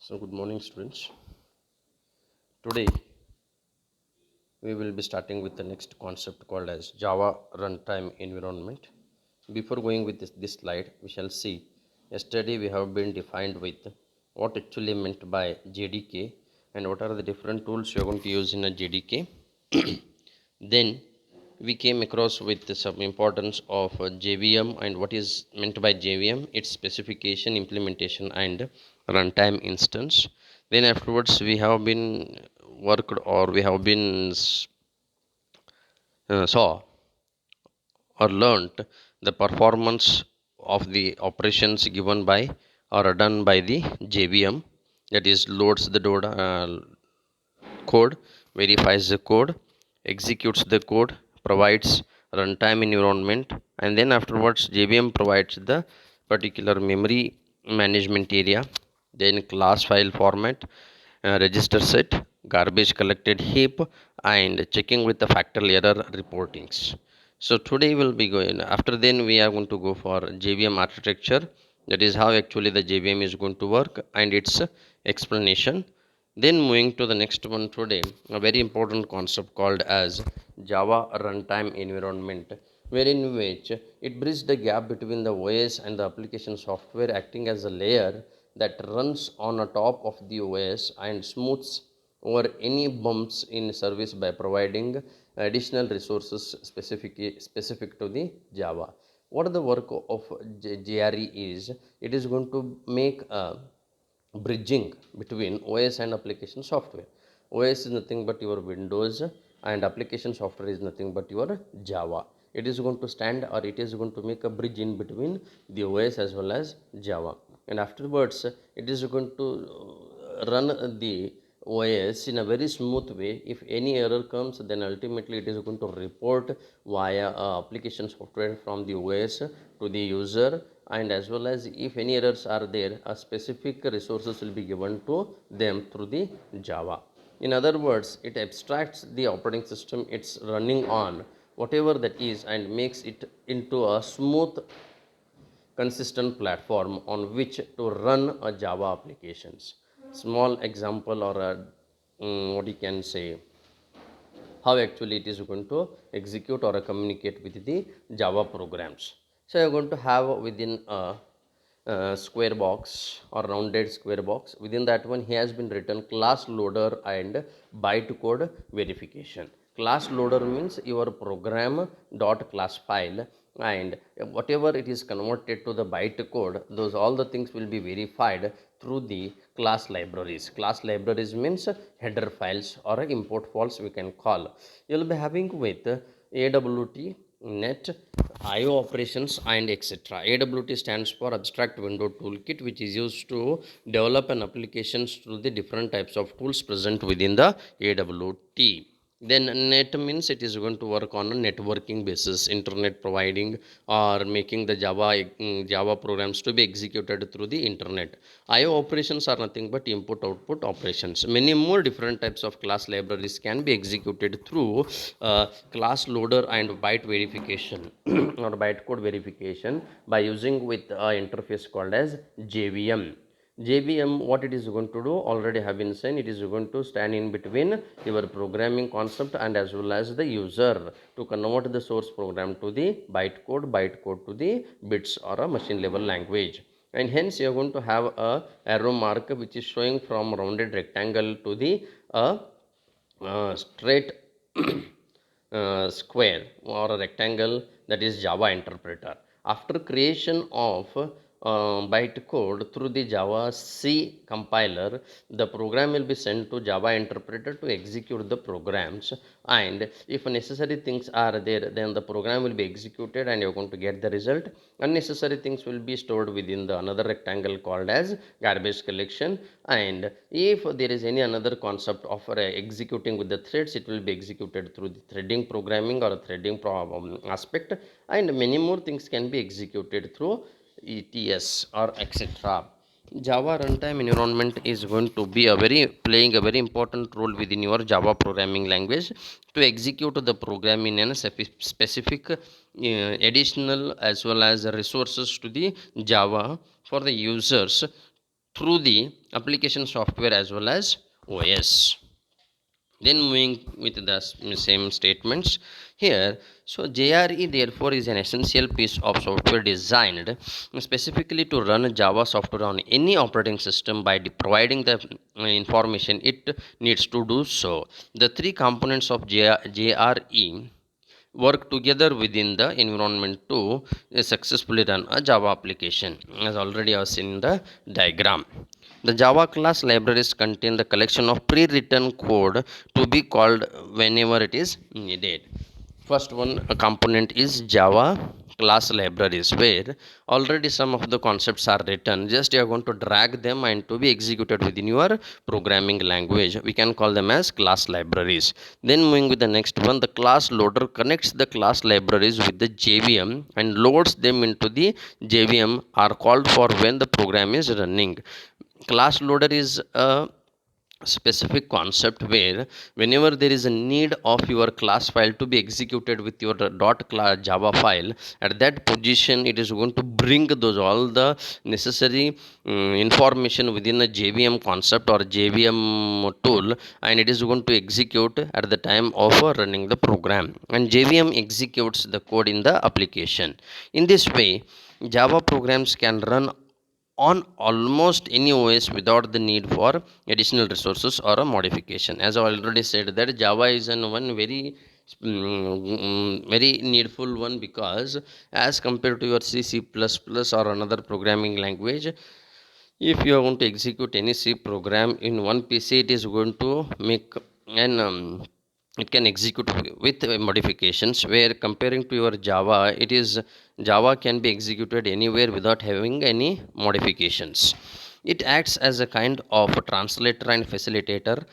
So, good morning, students. Today, we will be starting with the next concept called as Java runtime environment. Before going with this slide, we shall see yesterday we have been defined with what actually meant by JDK and what are the different tools you are going to use in a JDK. Then we came across with some importance of JVM and what is meant by JVM, its specification, implementation, and runtime instance. Then afterwards, we have been worked or we have been saw or learnt the performance of the operations given by or done by the JVM, that is loads the code, verifies the code, executes the code, provides runtime environment, and then afterwards JVM provides the particular memory management area, then class file format, register set, garbage collected heap, and checking with the factory error reportings. So today we'll be going, after then we are going to go for JVM architecture, that is how actually the JVM is going to work and its explanation. Then moving to the next one today, a very important concept called as Java runtime environment, wherein which it bridges the gap between the OS and the application software, acting as a layer that runs on a top of the OS and smooths over any bumps in service by providing additional resources specific to the Java. What the work of JRE is? It is going to make a bridging between OS and application software. OS is nothing but your Windows and application software is nothing but your Java. It is going to stand or it is going to make a bridge in between the OS as well as Java. And afterwards, it is going to run the OS in a very smooth way. If any error comes, then ultimately it is going to report via application software from the OS to the user, and as well as if any errors are there, a specific resources will be given to them through the Java. In other words, it abstracts the operating system it's running on, whatever that is, and makes it into a smooth consistent platform on which to run a Java applications. Small example or a, what you can say, how actually it is going to execute or communicate with the Java programs. So you're going to have within a square box or rounded square box. Within that one, he has been written class loader and bytecode verification. Class loader means your program dot class file, and whatever it is converted to the bytecode, those all the things will be verified through the class libraries. Class libraries means header files or import files we can call. You'll be having with AWT, net, IO operations, and etc. AWT stands for Abstract Window Toolkit, which is used to develop an applications through the different types of tools present within the AWT. Then net means it is going to work on a networking basis, internet providing or making the Java programs to be executed through the internet. IO operations are nothing but input output operations. Many more different types of class libraries can be executed through class loader and byte verification or bytecode verification by using with interface called as JVM. JVM, what it is going to do, already have been said, it is going to stand in between your programming concept and as well as the user to convert the source program to the bytecode to the bits or a machine level language. And hence you are going to have a arrow mark which is showing from rounded rectangle to the straight square or a rectangle, that is Java interpreter. After creation of bytecode through the Java C compiler, the program will be sent to Java interpreter to execute the programs, and if necessary things are there, then the program will be executed and you're going to get the result. Unnecessary things will be stored within the another rectangle called as garbage collection, and if there is any another concept of executing with the threads, it will be executed through the threading programming or threading aspect, and many more things can be executed through ETS or etc. Java runtime environment is going to be playing a very important role within your Java programming language to execute the program in a specific additional as well as resources to the Java for the users through the application software as well as OS. Then moving with the same statements here. So JRE therefore is an essential piece of software designed specifically to run Java software on any operating system by providing the information it needs to do so. The three components of JRE work together within the environment to successfully run a Java application, as already I have seen in the diagram. The Java class libraries contain the collection of pre-written code to be called whenever it is needed. First one a component is Java class libraries, where already some of the concepts are written, just you are going to drag them and to be executed within your programming language. We can call them as class libraries. Then moving with the next one, the class loader connects the class libraries with the JVM and loads them into the JVM are called for when the program is running. Class loader is a specific concept where whenever there is a need of your class file to be executed with your java file, at that position it is going to bring those all the necessary information within a JVM concept or JVM tool, and it is going to execute at the time of running the program, and JVM executes the code in the application. In this way, Java programs can run on almost any OS without the need for additional resources or a modification. As I already said, that Java is an one very needful one, because as compared to your C++ or another programming language, if you are going to execute any C program in one PC, it is going to make an it can execute with modifications, where comparing to your Java, it is Java can be executed anywhere without having any modifications. It acts as a kind of a translator and facilitator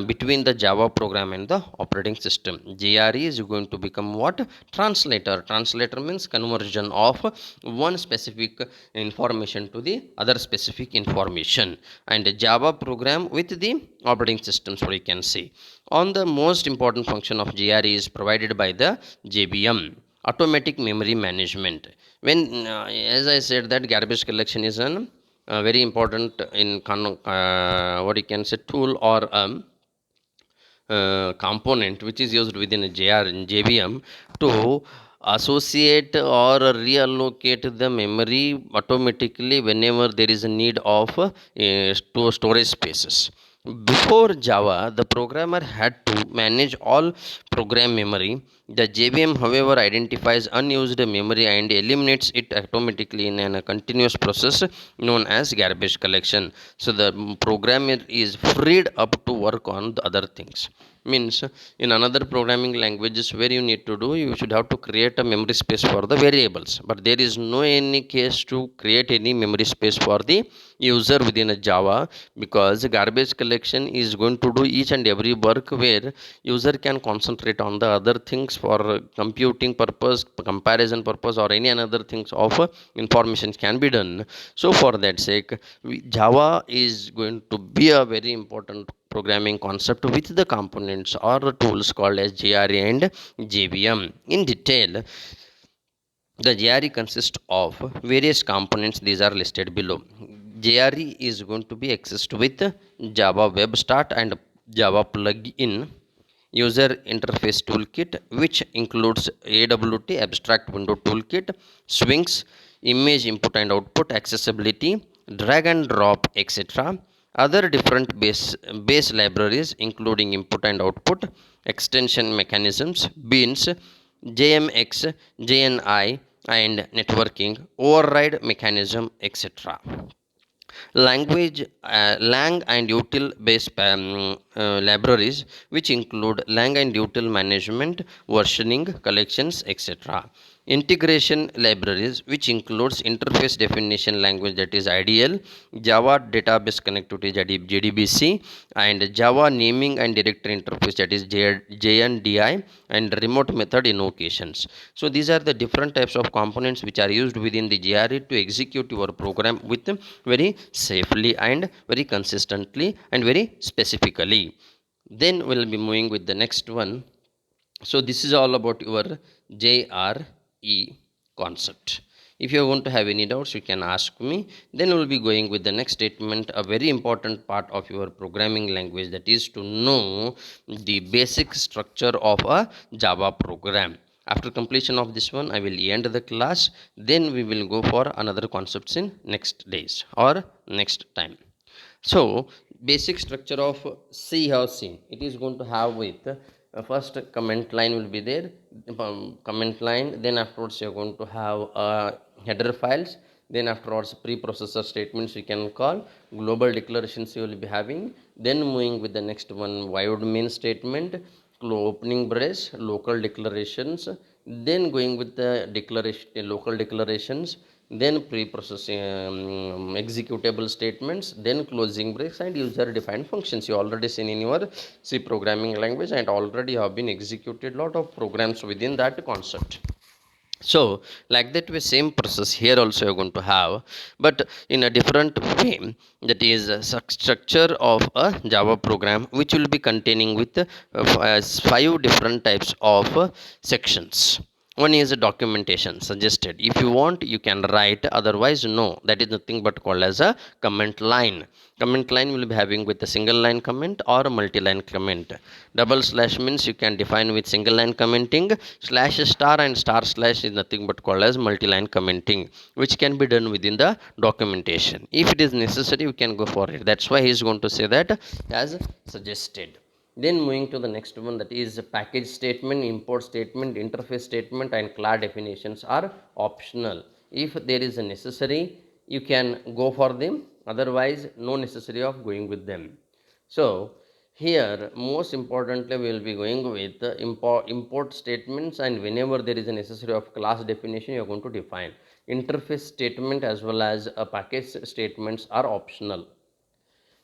between the Java program and the operating system. JRE is going to become what? Translator. Translator means conversion of one specific information to the other specific information, and a Java program with the operating system, so we can say. On the most important function of JRE is provided by the JVM, automatic memory management. When as I said, that garbage collection is an very important in what you can say tool or component which is used within a JVM to associate or reallocate the memory automatically whenever there is a need of storage spaces. Before Java, the programmer had to manage all program memory. The JVM, however, identifies unused memory and eliminates it automatically in a continuous process known as garbage collection. So the programmer is freed up to work on the other things. Means in another programming languages, where you need to do, you should have to create a memory space for the variables, but there is no any case to create any memory space for the user within a Java, because garbage collection is going to do each and every work, where user can concentrate on the other things for computing purpose, comparison purpose, or any another things of information can be done. So for that sake, Java is going to be a very important programming concept with the components or tools called as JRE and JVM. In detail, the JRE consists of various components. These are listed below. JRE is going to be accessed with Java Web Start and Java Plugin User Interface Toolkit, which includes AWT Abstract Window Toolkit, Swings, Image Input and Output, Accessibility, Drag and Drop, etc. Other different base libraries including input and output, extension mechanisms, beans, JMX, JNI, and networking, override mechanism, etc. Language, lang and util based libraries, which include lang and util management, versioning, collections, etc. Integration libraries, which includes interface definition language, that is IDL, Java database connectivity, that is JDBC, and Java naming and directory interface, that is JNDI, and remote method invocations. So these are the different types of components which are used within the JRE to execute your program with very safely and very consistently and very specifically. Then we'll be moving with the next one. So this is all about your JRE concept. If you are going to have any doubts, you can ask me. Then we'll be going with the next statement, a very important part of your programming language, that is to know the basic structure of a Java program. After completion of this one, I will end the class. Then we will go for another concepts in next days or next time. So basic structure of C you have seen. It is going to have with first comment line will be there, comment line. Then afterwards you are going to have header files. Then afterwards preprocessor statements you can call, global declarations you will be having. Then moving with the next one, void main statement, opening brace, local declarations. Then going with the declaration, local declarations, then pre-processing executable statements, then closing braces and user defined functions. You already seen in your C programming language and already have been executed lot of programs within that concept. So like that way, same process here also you're going to have, but in a different way. That is a structure of a Java program which will be containing with 5 different types of sections. One is a documentation suggested. If you want, you can write, otherwise no. That is nothing but called as a comment line. Comment line will be having with a single line comment or a multi-line comment. Double slash means you can define with single line commenting. Slash star and star slash is nothing but called as multi-line commenting, which can be done within the documentation. If it is necessary, you can go for it. That's why he is going to say that as suggested. Then moving to the next one, that is package statement, import statement, interface statement and class definitions are optional. If there is a necessary, you can go for them, otherwise no necessary of going with them. So here most importantly we will be going with the import statements, and whenever there is a necessary of class definition you are going to define. Interface statement as well as a package statements are optional.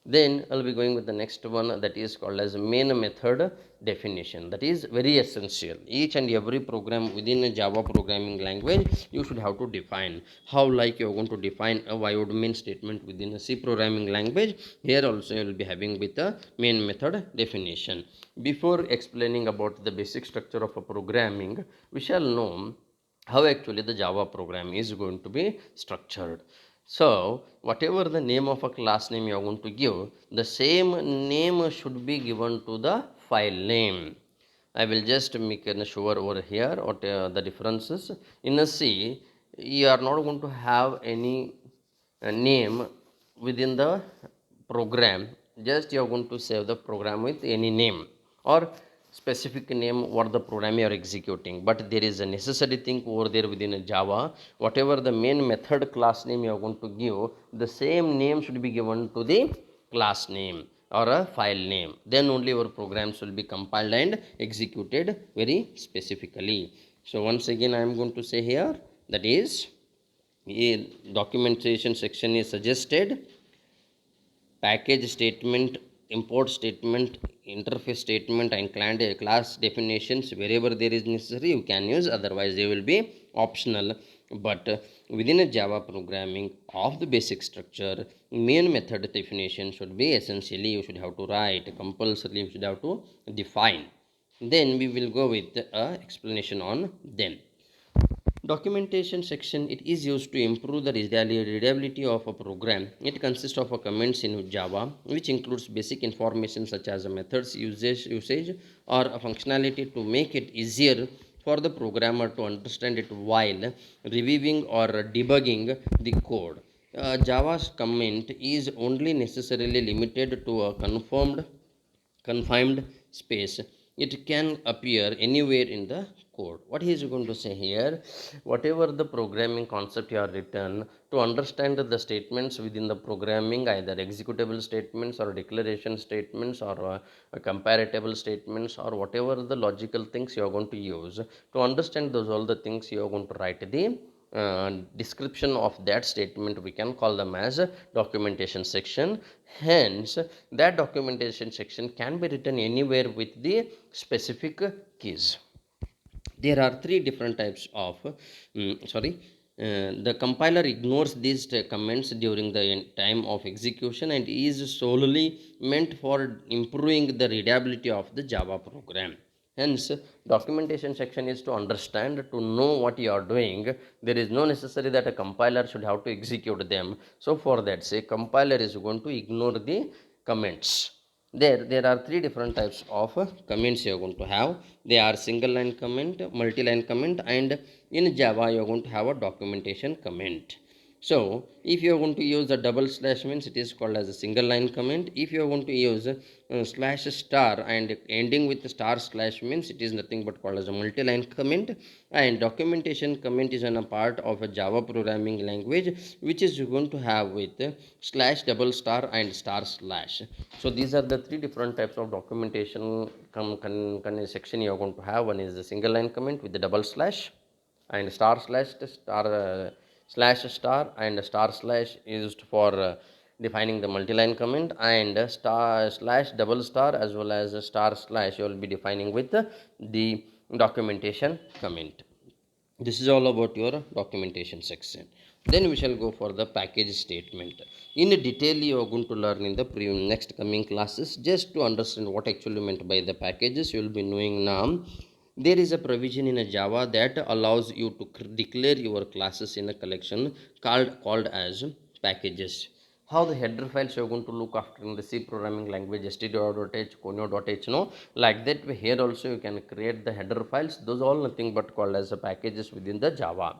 Then I'll be going with the next one, that is called as main method definition. That is very essential. Each and every program within a Java programming language you should have to define. How like you are going to define a void main statement within a C programming language, here also you will be having with a main method definition. Before explaining about the basic structure of a programming, we shall know how actually the Java program is going to be structured. So whatever the name of a class name you are going to give, the same name should be given to the file name. I will just make an sure over here what the differences. In a C, you are not going to have any name within the program. Just you are going to save the program with any name or specific name what the program you are executing. But there is a necessary thing over there within a Java. Whatever the main method class name you are going to give, the same name should be given to the class name or a file name. Then only our programs will be compiled and executed very specifically. So once again I am going to say here, that is a documentation section is suggested, package statement, import statement, interface statement and class definitions wherever there is necessary you can use, otherwise they will be optional. But within a Java programming of the basic structure, main method definition should be essentially you should have to write, compulsorily you should have to define. Then we will go with explanation on them. Documentation section, it is used to improve the readability of a program. It consists of a comments in Java, which includes basic information such as a methods usage or a functionality to make it easier for the programmer to understand it while reviewing or debugging the code. Java's comment is only necessarily limited to a confined space. It can appear anywhere in the code. What he is going to say here, whatever the programming concept you are written, to understand the statements within the programming, either executable statements or declaration statements or comparatable statements or whatever the logical things you are going to use, to understand those all the things you are going to write the description of that statement, we can call them as a documentation section. Hence that documentation section can be written anywhere with the specific keys. There are 3 different types of the compiler ignores these comments during the time of execution and is solely meant for improving the readability of the Java program. Hence, documentation section is to understand, to know what you are doing. There is no necessary that a compiler should have to execute them. So for that, say compiler is going to ignore the comments. There are three different types of comments you are going to have. They are single line comment, multi-line comment, and in Java you are going to have a documentation comment. So if you are going to use the double slash means it is called as a single line comment. If you are going to use slash star and ending with star slash means it is nothing but called as a multi-line comment. And documentation comment is a part of a Java programming language which is going to have with slash double star and star slash. So these are the three different types of documentation section you are going to have. One is the single line comment with the double slash, and star slash star slash star and star slash used for defining the multi-line comment, and star slash double star as well as star slash you will be defining with the documentation comment. This is all about your documentation section. Then we shall go for the package statement. In detail you are going to learn in the next coming classes. Just to understand what actually meant by the packages, you will be knowing now. There is a provision in a Java that allows you to declare your classes in a collection called as packages. How the header files you are going to look after in the C programming language, stdio.h, conio.h, no, like that way here also you can create the header files. Those all nothing but called as packages within the Java.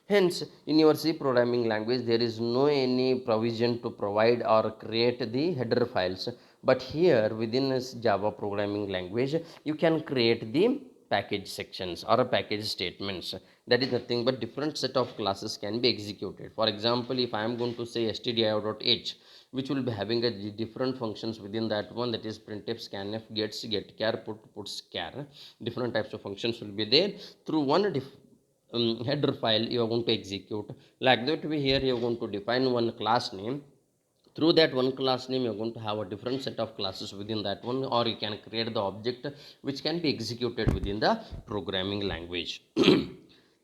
Hence, in your C programming language, there is no any provision to provide or create the header files. But here within this Java programming language, you can create the package sections or package statements. That is nothing but different set of classes can be executed. For example, if I am going to say stdio.h, which will be having a different functions within that one, that is printf, scanf, gets, getchar, puts char. Different types of functions will be there. Through one header file you are going to execute. Like that way here you are going to define one class name. Through that one class name you are going to have a different set of classes within that one, or you can create the object which can be executed within the programming language.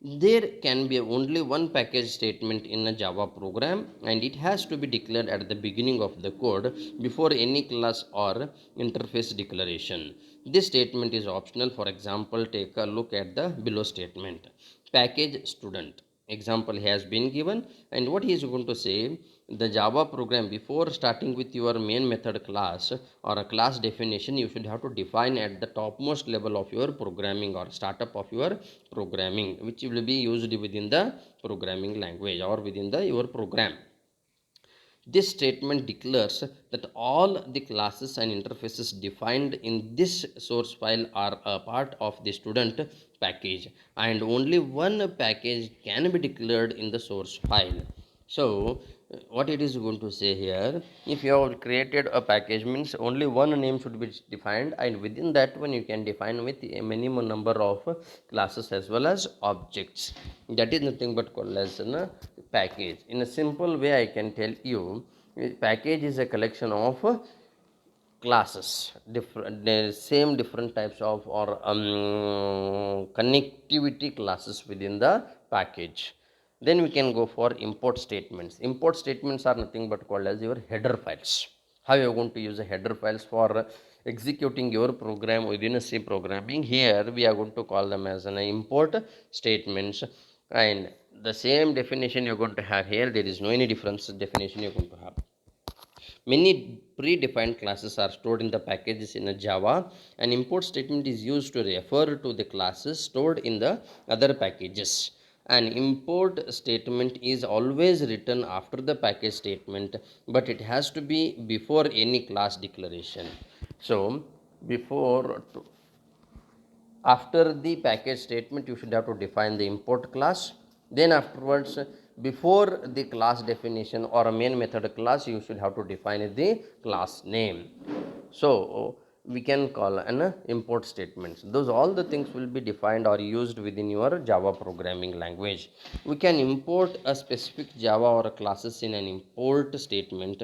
There can be only one package statement in a Java program, and it has to be declared at the beginning of the code before any class or interface declaration. This statement is optional. For example, take a look at the below statement. Package student example has been given, and what he is going to say, the Java program, before starting with your main method class or a class definition, you should have to define at the topmost level of your programming or startup of your programming, which will be used within the programming language or within the your program. This statement declares that all the classes and interfaces defined in this source file are a part of the student package, and only one package can be declared in the source file. So what it is going to say here, if you have created a package means only one name should be defined, and within that one you can define with a minimum number of classes as well as objects. That is nothing but called as a package. In a simple way I can tell you, package is a collection of classes, different same different types of or connectivity classes within the package. Then we can go for import statements. Import statements are nothing but called as your header files. How you are going to use the header files for executing your program within a C programming? Here we are going to call them as an import statements, and the same definition you're going to have here. There is no any difference definition you're going to have. Many predefined classes are stored in the packages in a Java. An import statement is used to refer to the classes stored in the other packages. An import statement is always written after the package statement, but it has to be before any class declaration. So before after the package statement you should have to define the import class. Then afterwards, before the class definition or a main method class, you should have to define the class name. So we can call an import statements. Those all the things will be defined or used within your Java programming language. We can import a specific Java or classes in an import statement.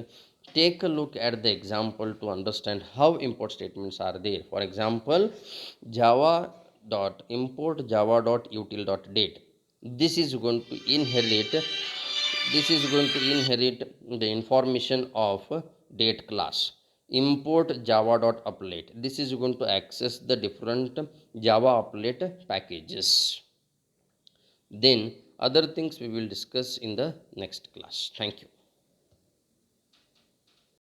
Take a look at the example to understand how import statements are there. For example, java dot import java.util.date. This is going to inherit the information of date class. import java.applet. This is going to access the different Java applet packages. Then other things we will discuss in the next class. Thank you.